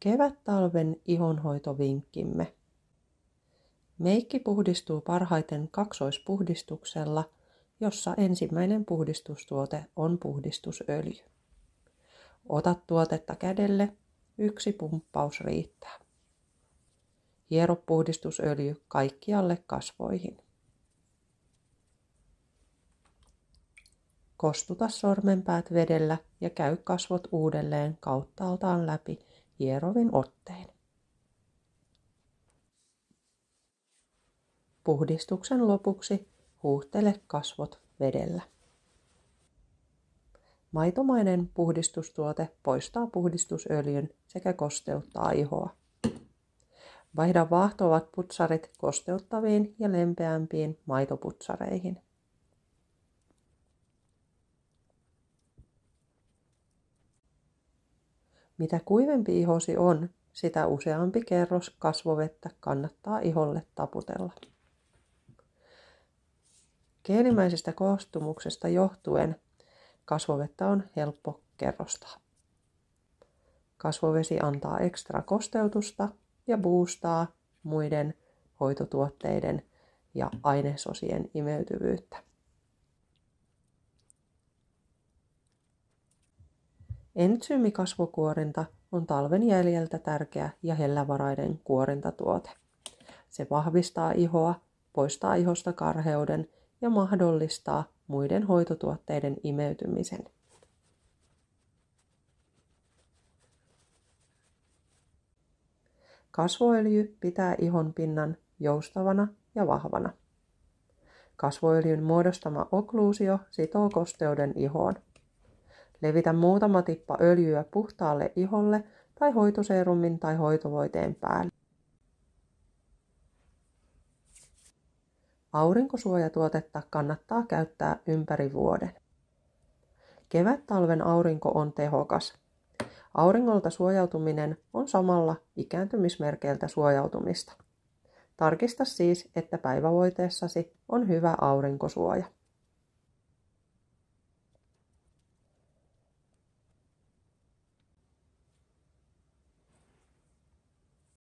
Kevät-talven ihonhoitovinkkimme. Meikki puhdistuu parhaiten kaksoispuhdistuksella, jossa ensimmäinen puhdistustuote on puhdistusöljy. Ota tuotetta kädelle, 1 pumppaus riittää. Hiero puhdistusöljy kaikkialle kasvoihin. Kostuta sormenpäät vedellä ja käy kasvot uudelleen kauttaaltaan läpi hierovin ottein. Puhdistuksen lopuksi huuhtele kasvot vedellä. Maitomainen puhdistustuote poistaa puhdistusöljyn sekä kosteuttaa ihoa. Vaihda vaahtoavat putsarit kosteuttaviin ja lempeämpiin maitoputsareihin. Mitä kuivempi ihosi on, sitä useampi kerros kasvovettä kannattaa iholle taputella. Geelimäisestä koostumuksesta johtuen kasvovettä on helppo kerrostaa. Kasvovesi antaa ekstra kosteutusta ja boostaa muiden hoitotuotteiden ja ainesosien imeytyvyyttä. Entsyymikasvokuorinta on talven jäljiltä tärkeä ja hellävarainen kuorintatuote. Se vahvistaa ihoa, poistaa ihosta karheuden ja mahdollistaa muiden hoitotuotteiden imeytymisen. Kasvoöljy pitää ihon pinnan joustavana ja vahvana. Kasvoöljyn muodostama okkluusio sitoo kosteuden ihoon. Levitä muutama tippa öljyä puhtaalle iholle tai hoitoseerumin tai hoitovoiteen päälle. Aurinkosuojatuotetta kannattaa käyttää ympäri vuoden. Kevät-talven aurinko on tehokas. Auringolta suojautuminen on samalla ikääntymismerkeiltä suojautumista. Tarkista siis, että päivävoiteessasi on hyvä aurinkosuoja.